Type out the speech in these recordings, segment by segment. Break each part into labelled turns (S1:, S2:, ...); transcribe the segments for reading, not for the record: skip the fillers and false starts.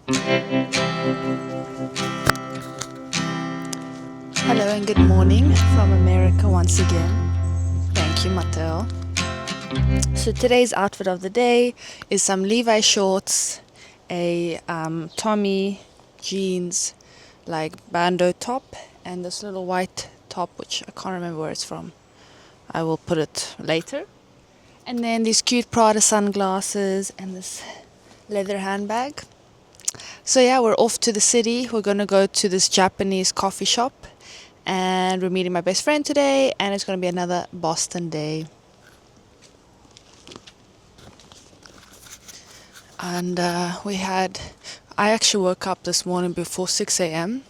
S1: Hello and good morning from America once again. Thank you, Mateo. So today's outfit of the day is some Levi shorts, a Tommy jeans, like bandeau top, and this little white top, which I can't remember where it's from. I will put it later. And then these cute Prada sunglasses and this leather handbag. So yeah, we're off to the city. We're gonna go to this Japanese coffee shop, and we're meeting my best friend today, and it's gonna be another Boston day. And I actually woke up this morning before 6 a.m.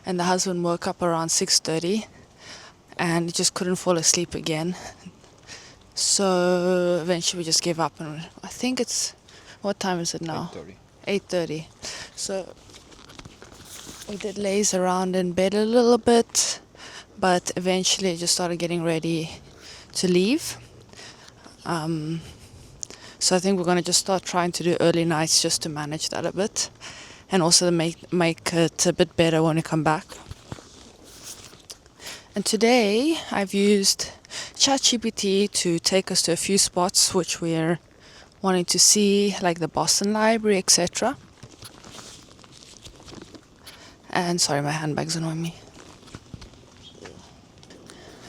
S1: and the husband woke up around 6:30 and he just couldn't fall asleep again. So eventually we just gave up, and I think what time is it now? 8:30. So we did laze around in bed a little bit, but eventually just started getting ready to leave. So I think we're going to just start trying to do early nights just to manage that a bit, and also make it a bit better when we come back. And today I've used ChatGPT to take us to a few spots which we're wanting to see, like the Boston Library, etc. And sorry, my handbag's annoying me.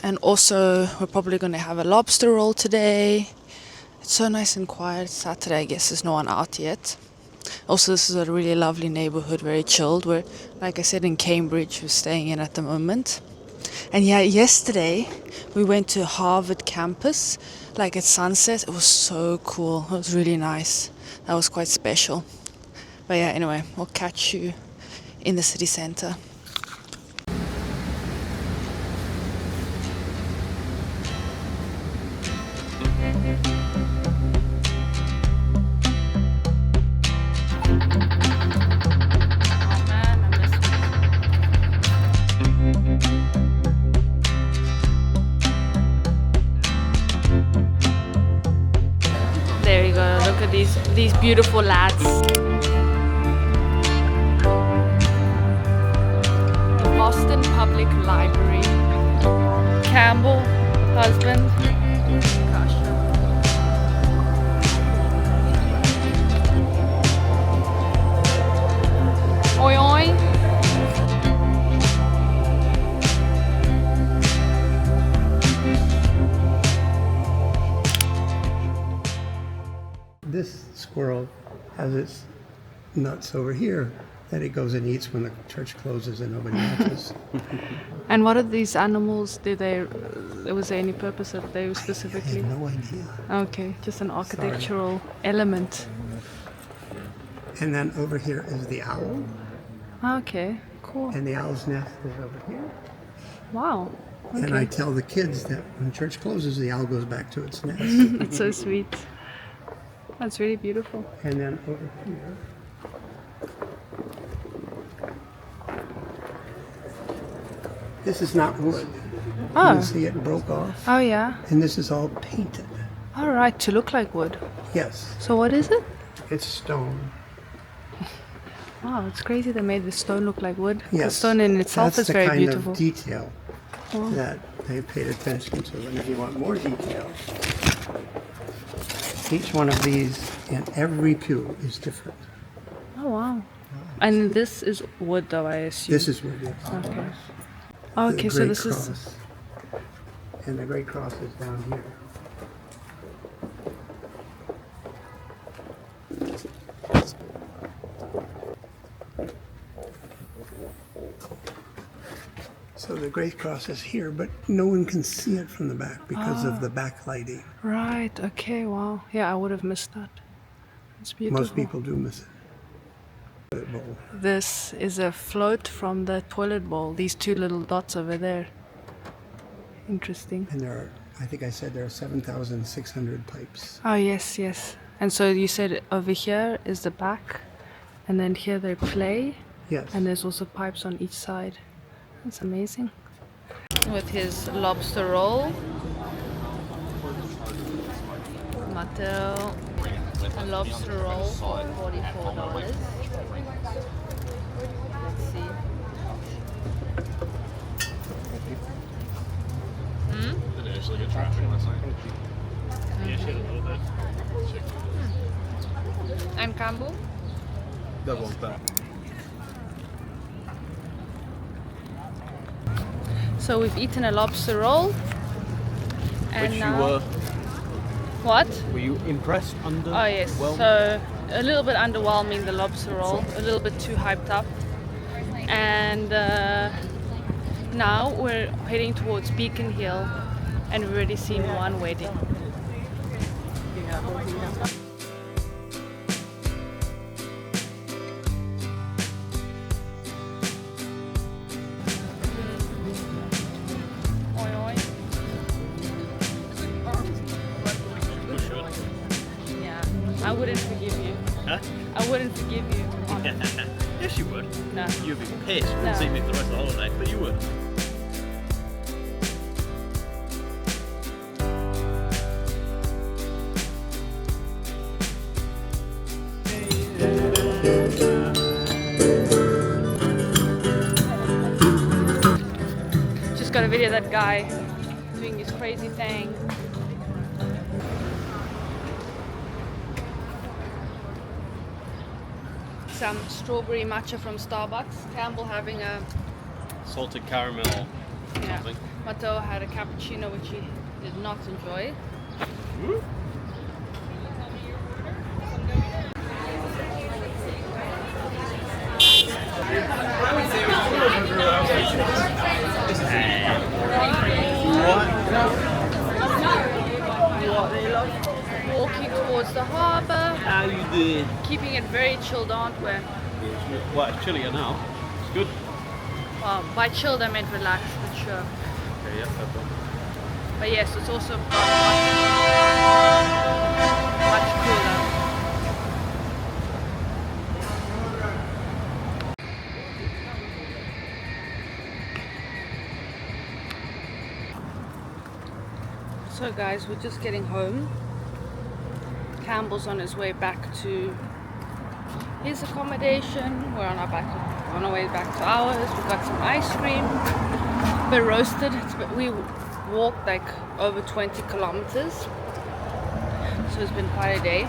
S1: And also we're probably going to have a lobster roll today. It's so nice and quiet. Saturday, I guess there's no one out yet. Also, this is a really lovely neighborhood, very chilled. We're, like I said, in Cambridge, we're staying in at the moment. And yeah, yesterday we went to Harvard campus, like at sunset. It was so cool. It was really nice. That was quite special. But yeah, anyway, we'll catch you in the city center. There you go, look at these beautiful lads. The Boston Public Library. Campbell, husband. Oi oi.
S2: This squirrel has its nuts over here that it goes and eats when the church closes and nobody watches.
S1: And what are these animals? Was there any purpose that they were
S2: I
S1: specifically?
S2: have no idea.
S1: Okay, just an architectural element.
S2: And then over here is the owl,
S1: Okay, cool.
S2: and the owl's nest is over here.
S1: Wow.
S2: And I
S1: Okay.
S2: tell the kids that when church closes, the owl goes back to its nest.
S1: That's so sweet. That's really beautiful.
S2: And then over here, this is not wood.
S1: Oh.
S2: You see it broke off,
S1: Oh yeah.
S2: and this is all painted.
S1: All right, to look like wood.
S2: Yes,
S1: So what is it?
S2: it's stone.
S1: Wow, it's crazy they made the stone look like wood. The
S2: Yes,
S1: stone in itself
S2: that's
S1: is very
S2: the kind
S1: beautiful.
S2: of detail
S1: Oh.
S2: that they paid attention to. And if you want more detail, each one of these in every pew is different.
S1: Oh wow. And this is wood though, I assume.
S2: This is what it is.
S1: Okay.
S2: The
S1: Okay, so
S2: Great
S1: this is
S2: Cross. And the Great Cross is down here. So the Great Cross is here, but no one can see it from the back because of the backlighting.
S1: right. Okay, wow. Yeah, I would have missed that. It's beautiful.
S2: Most people do miss it. Toilet bowl.
S1: This is a float from the toilet bowl. These two little dots over there. Interesting.
S2: And there are, I think I said there are 7,600 pipes.
S1: Oh yes, yes. And so you said over here is the back, and then here they play,
S2: Yes.
S1: and there's also pipes on each side. That's amazing. With his lobster roll, Mateo, a lobster roll for $44. Campbell?
S3: That one's better.
S1: So we've eaten a lobster roll. And
S3: Which
S1: now,
S3: you were.
S1: what?
S3: Were you impressed under?
S1: Oh yes,
S3: Well,
S1: so a little bit underwhelming, the lobster roll, a little bit too hyped up. And now we're heading towards Beacon Hill, and we've already seen one wedding. Oi, oi. Yeah, I wouldn't forgive you.
S3: Huh?
S1: I wouldn't forgive you.
S3: Yes, you would.
S1: No.
S3: You'd be pissed. You
S1: No.
S3: wouldn't see me for the rest of the holiday, but you would.
S1: Just got a video of that guy doing his crazy thing. Some strawberry matcha from Starbucks. Campbell having a
S3: Salted caramel or
S1: yeah.
S3: something.
S1: Matteo had a cappuccino which he did not enjoy.
S3: Woo.
S1: Walking towards the harbour,
S3: How you doing?
S1: keeping it very chilled, aren't we?
S3: Well, it's chillier now. It's good.
S1: Well, by chilled I meant relaxed, but sure.
S3: Okay, yeah, that's one.
S1: But yes, it's also much cooler. So guys, we're just getting home. Campbell's on his way back to his accommodation. We're on our way back to ours. We've got some ice cream. But roasted. We walked like over 20 kilometers. So it's been quite a day.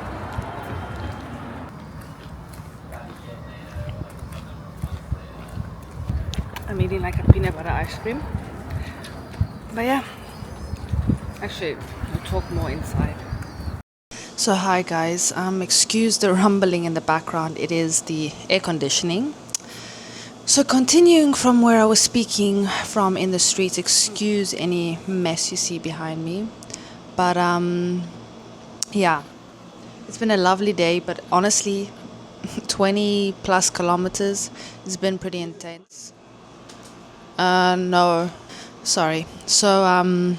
S1: I'm eating like a peanut butter ice cream. But yeah. Actually, we'll talk more inside. So hi guys, excuse the rumbling in the background, it is the air conditioning. So continuing from where I was speaking from in the streets, excuse any mess you see behind me. But yeah, it's been a lovely day, but honestly, 20 plus kilometers has been pretty intense. No, sorry. So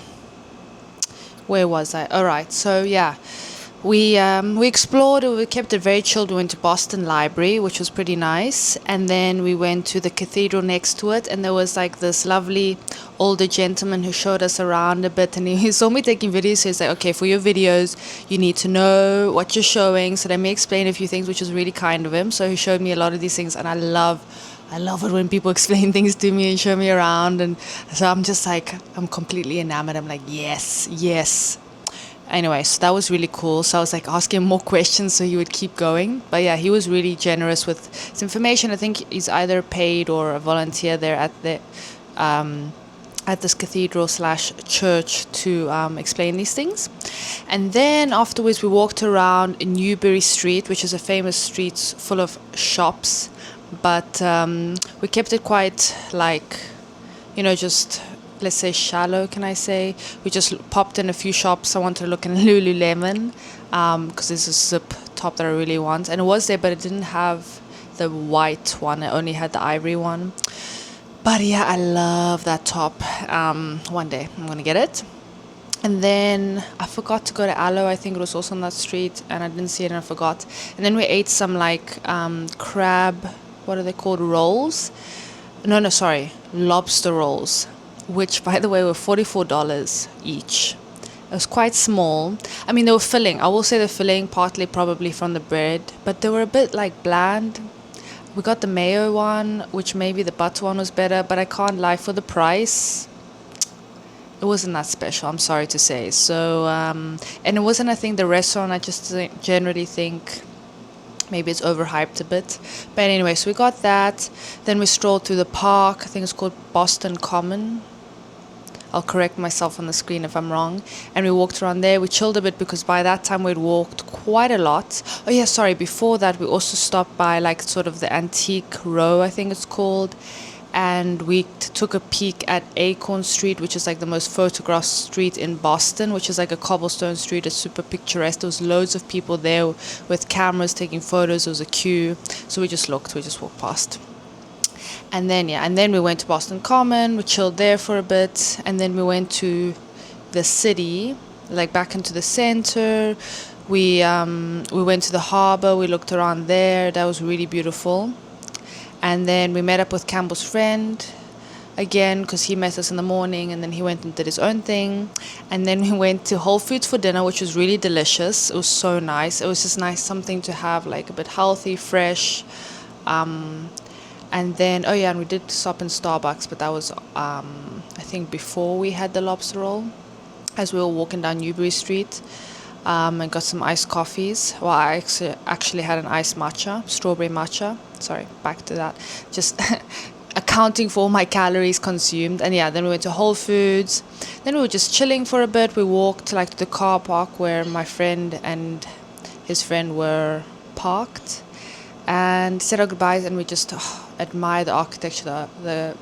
S1: where was I? All right. So yeah, we explored. We kept it very chilled. We went to Boston Library, which was pretty nice, and then we went to the cathedral next to it. And there was like this lovely older gentleman who showed us around a bit. And he saw me taking videos. So he's like, "Okay, for your videos, you need to know what you're showing." So let me explain a few things, which was really kind of him. So he showed me a lot of these things, and I love it when people explain things to me and show me around. And so I'm just like, I'm completely enamored. I'm like, yes, yes. Anyway, so that was really cool. So I was like asking him more questions so he would keep going. But yeah, he was really generous with his information. I think he's either paid or a volunteer there at this cathedral / church to explain these things. And then afterwards we walked around Newbury Street, which is a famous street full of shops. But we kept it quite like, just, let's say, shallow, can I say. We just popped in a few shops. I wanted to look in Lululemon because there's a zip top that I really want. And it was there, but it didn't have the white one. It only had the ivory one. But yeah, I love that top. One day I'm going to get it. And then I forgot to go to Aloe. I think it was also on that street. And I didn't see it and I forgot. And then we ate some like crab, what are they called? Rolls? No, sorry. Lobster rolls. Which, by the way, were $44 each. It was quite small. I mean, they were filling. I will say they're filling, partly probably from the bread. But they were a bit like bland. We got the mayo one, which maybe the butter one was better. But I can't lie, for the price, it wasn't that special, I'm sorry to say. So, and it wasn't, I think, the restaurant. I just generally think Maybe it's overhyped a bit. But anyway, so we got that. Then we strolled through the park. I think it's called Boston Common. I'll correct myself on the screen if I'm wrong. And we walked around there. We chilled a bit because by that time we'd walked quite a lot. Oh yeah, sorry. Before that, we also stopped by like sort of the antique row, I think it's called. And we took a peek at Acorn Street, which is like the most photographed street in Boston, which is like a cobblestone street. It's super picturesque. There was loads of people there with cameras taking photos. There was a queue. So we just looked. We just walked past. And then we went to Boston Common. We chilled there for a bit. And then we went to the city, like back into the center. We went to the harbor. We looked around there. That was really beautiful. And then we met up with Campbell's friend again because he met us in the morning, and then he went and did his own thing. And then we went to Whole Foods for dinner, which was really delicious. It was so nice. It was just nice, something to have like a bit healthy, fresh. And then, and we did stop in Starbucks, but that was, I think, before we had the lobster roll, as we were walking down Newbury Street. And got some iced coffees. Well, I actually had an iced matcha, strawberry matcha. Sorry, back to that. Just accounting for all my calories consumed. And then we went to Whole Foods. Then we were just chilling for a bit. We walked like to the car park where my friend and his friend were parked, and said our goodbyes. And we just admired the architecture. The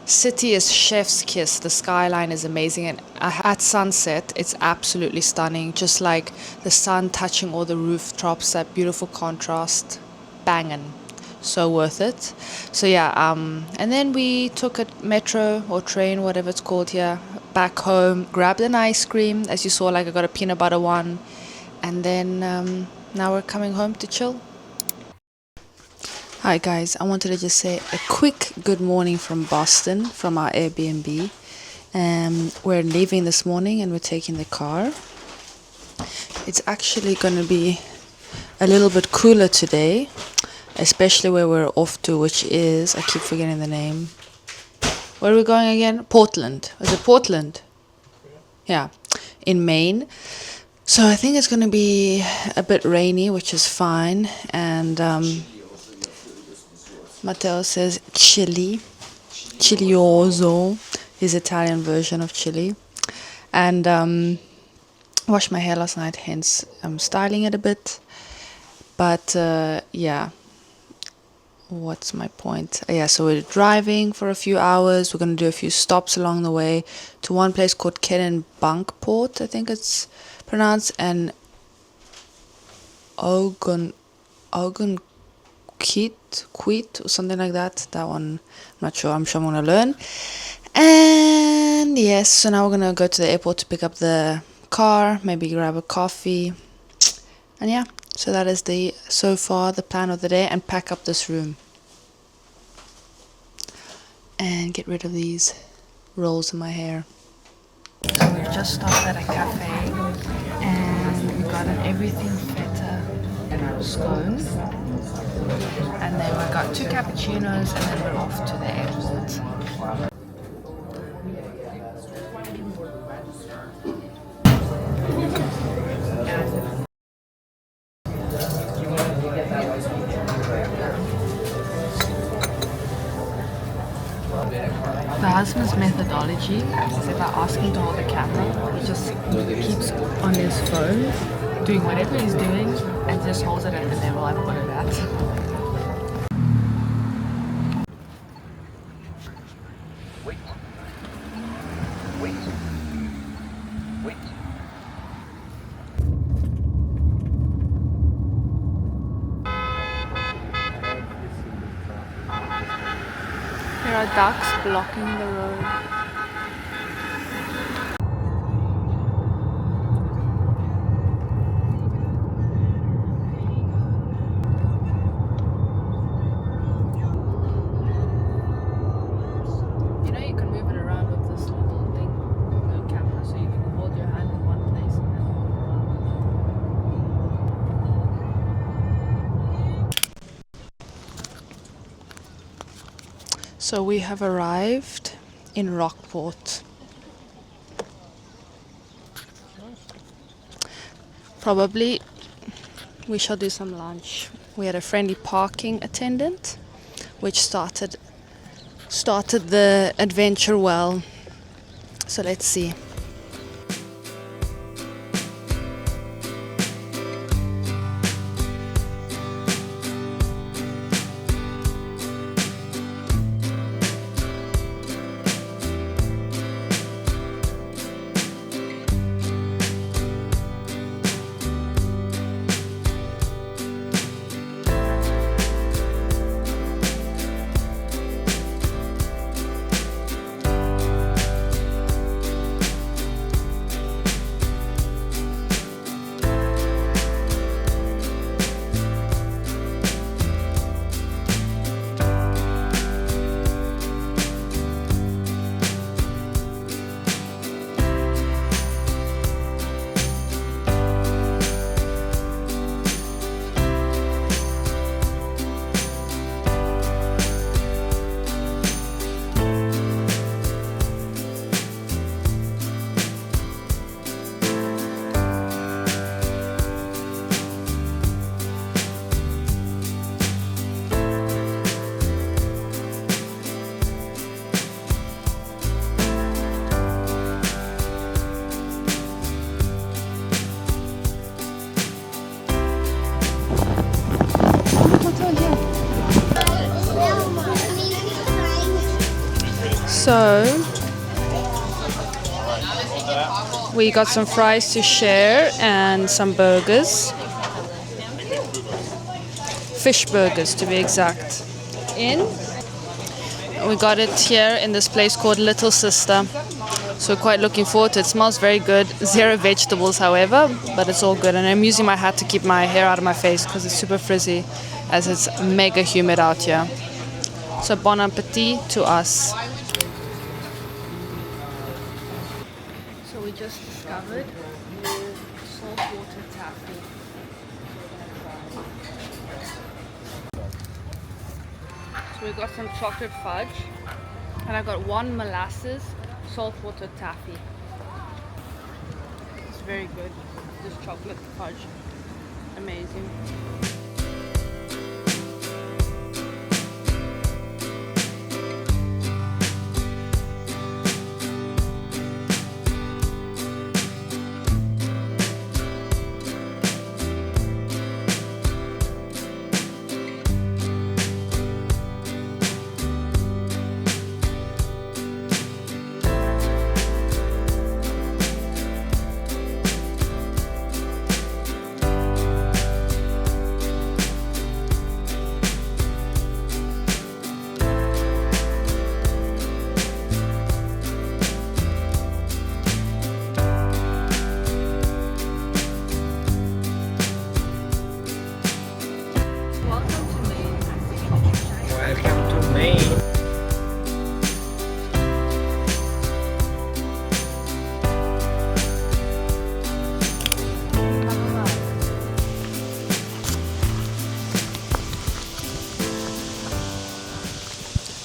S1: city is chef's kiss. The skyline is amazing, and at sunset it's absolutely stunning, just like the sun touching all the rooftops. That beautiful contrast, banging, so worth it. So and then we took a metro or train, whatever it's called here, back home, grabbed an ice cream. As you saw, like I got a peanut butter one, and then now we're coming home to chill. Hi guys, I wanted to just say a quick good morning from Boston, from our Airbnb. We're leaving this morning and we're taking the car. It's actually going to be a little bit cooler today, especially where we're off to, which is, I keep forgetting the name. Where are we going again? Portland. Is it Portland? Yeah, in Maine. So I think it's going to be a bit rainy, which is fine. And Matteo says chili, chilioso, his Italian version of chili. And washed my hair last night, hence I'm styling it a bit. But what's my point? So we're driving for a few hours. We're going to do a few stops along the way to one place called Kennebunkport, I think it's pronounced, and Ogunquit or something like that. That one, I'm not sure. I'm sure I'm going to learn. And yes, so now we're going to go to the airport to pick up the car, maybe grab a coffee. And so that is so far the plan of the day, and pack up this room. And get rid of these rolls in my hair. So we've just stopped at a cafe and we got an everything feta scone. And then we got 2 cappuccinos, and then we're off to the airport. My husband's methodology is if I ask him to hold the camera, he just keeps on his phone doing whatever he's doing and just holds it at the level I put it at. There are ducks blocking the road. You know you can move it around with this little thing, the camera, so you can hold your hand in one place and then So we have arrived in Rockport. Probably we shall do some lunch. We had a friendly parking attendant, which started the adventure well. So let's see. So we got some fries to share and some burgers. Fish burgers to be exact. We got it here in this place called Little Sister. So quite looking forward to it. It smells very good. 0 vegetables, however, but it's all good. And I'm using my hat to keep my hair out of my face because it's super frizzy as it's mega humid out here. So bon appetit to us. So we just discovered saltwater taffy. So we got some chocolate fudge and I got 1 molasses saltwater taffy. It's very good. This chocolate fudge. Amazing.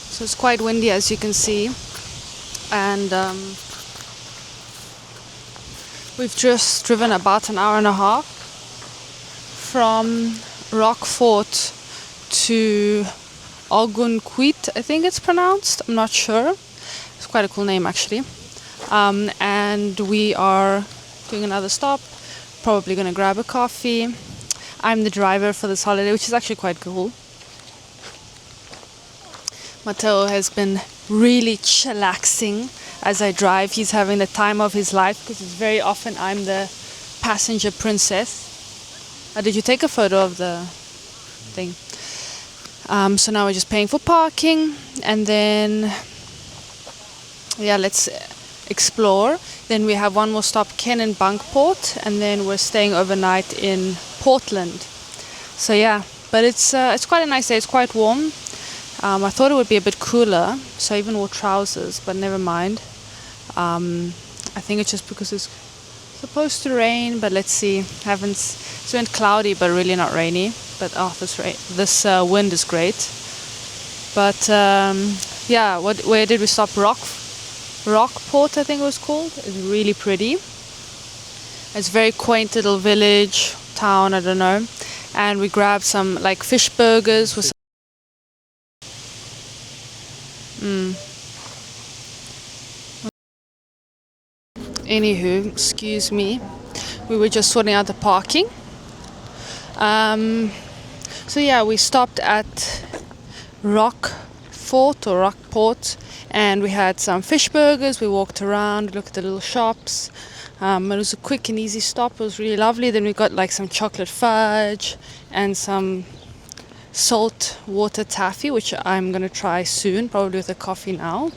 S1: So it's quite windy, as you can see, and we've just driven about an hour and a half from Rockport to Ogunquit, I think it's pronounced, I'm not sure. It's quite a cool name actually. And we are doing another stop, probably going to grab a coffee. I'm the driver for this holiday, which is actually quite cool. Matteo has been really chillaxing as I drive. He's having the time of his life because it's very often I'm the passenger princess. Did you take a photo of the thing? So now we're just paying for parking and then let's explore. Then we have one more stop, Ken in Bunkport, and then we're staying overnight in Portland. So yeah, but it's quite a nice day. It's quite warm. I thought it would be a bit cooler, so I even wore trousers, but never mind. I think it's just because it's supposed to rain, but let's see. It's been cloudy, but really not rainy. But this wind is great. But where did we stop? Rockport, I think it was called. It's really pretty. It's a very quaint little village, town, I don't know. and we grabbed some like fish burgers with Anywho, excuse me. We were just sorting out the parking. So yeah, we stopped at Rockport or Rockport, and we had some fish burgers. We walked around, looked at the little shops. It was a quick and easy stop. It was really lovely. Then we got like some chocolate fudge and some salt water taffy, which I'm gonna try soon, probably with a coffee now.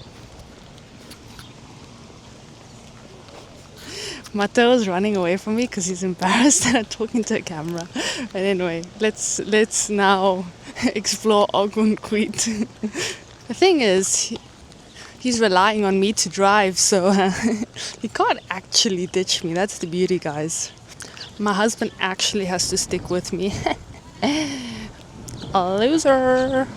S1: Matteo's running away from me because he's embarrassed that I'm talking to a camera. But anyway, let's now explore Ogunquit. The thing is, he's relying on me to drive, so he can't actually ditch me. That's the beauty, guys. My husband actually has to stick with me. A loser.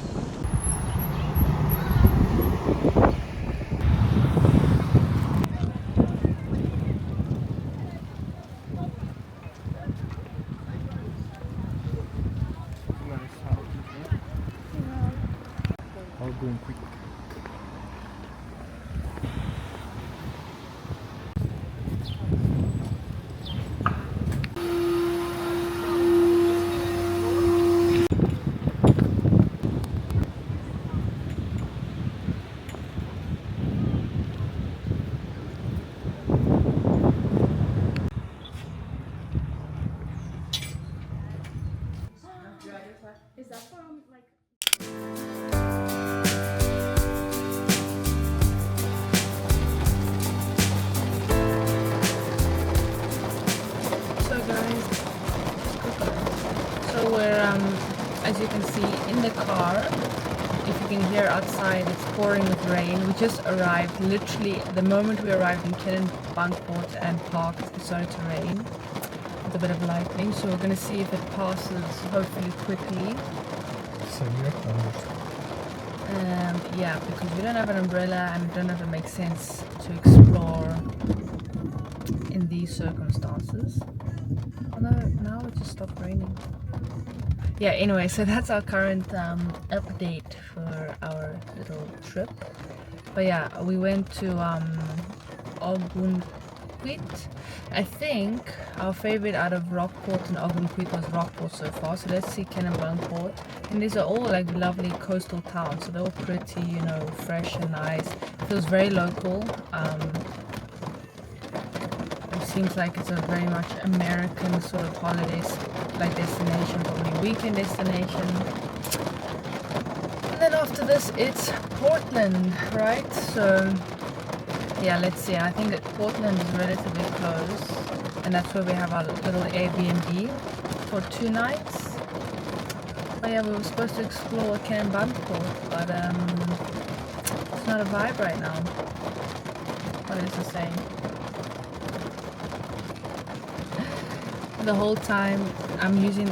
S4: Ogunquit.
S5: As you can see in the car, if you can hear outside, it's pouring with rain. We just arrived, literally the moment we arrived in Kennebunkport and parked, it started to rain with a bit of lightning. So we're going to see if it passes hopefully quickly. Yeah, because we don't have an umbrella and we don't know if it makes sense to explore in these circumstances. Although now it just stopped raining. Yeah, anyway, so that's our current update for our little trip. But yeah, we went to Ogunquit. I think our favorite out of Rockport and Ogunquit was Rockport so far. So let's see Kennebunkport. And these are all like lovely coastal towns. So they're all pretty, you know, fresh and nice. It feels very local. It seems like it's a very much American sort of holidays like destination, probably weekend destination. And then after this it's Portland, right? So yeah, let's see. I think that Portland is relatively close, and that's where we have our little Airbnb for 2 nights. But yeah, we were supposed to explore Kennebunkport, but it's not a vibe right now. What is it saying? The whole time I'm using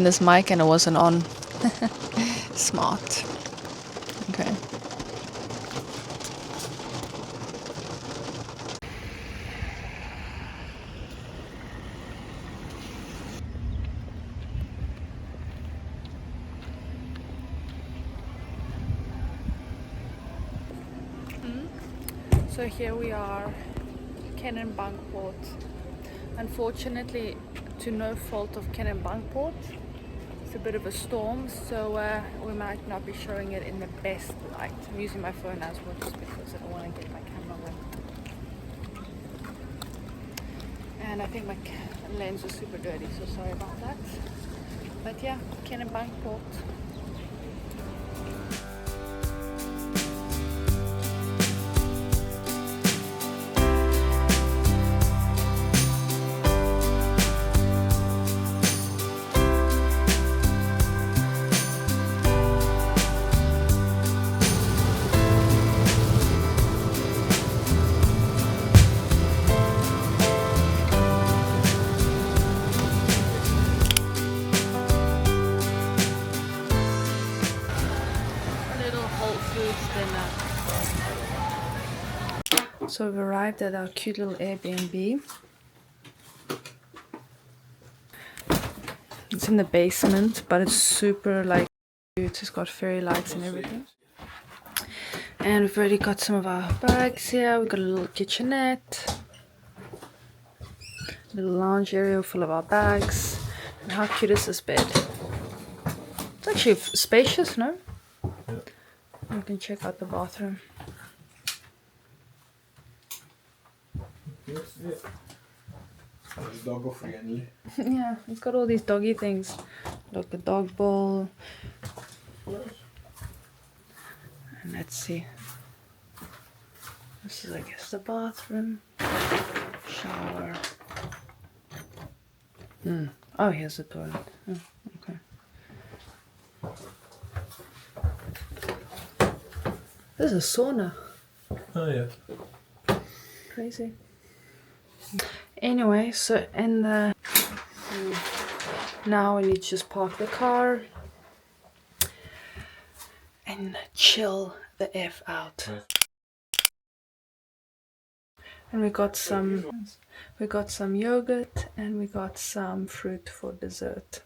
S5: this mic and it wasn't on. Smart. Okay. So here we are, Kennebunkport. Unfortunately, to no fault of Kennebunkport, it's a bit of a storm, so we might not be showing it in the best light. I'm using my phone as well just because I don't want to get my camera wet. And I think my lens is super dirty, so sorry about that. But yeah, Kennebunkport. So we've arrived at our cute little Airbnb. It's
S1: It's in the basement, but it's super like cute. It's got fairy lights and everything. And we've already got some of our bags here. We've got a little kitchenette, a little lounge area full of our bags. And how cute is this bed? It's actually spacious, no? Yeah. You can check out the bathroom.
S4: Doggo friendly.
S1: Yeah, it's got all these doggy things. Look, a dog bowl. And let's see. This is, I guess, the bathroom. Shower. Oh, here's the toilet. Oh, okay. This is a sauna.
S4: Oh yeah.
S1: Crazy. Anyway, so in the... Now we need to just park the car and chill the F out. And we got some yogurt and we got some fruit for dessert.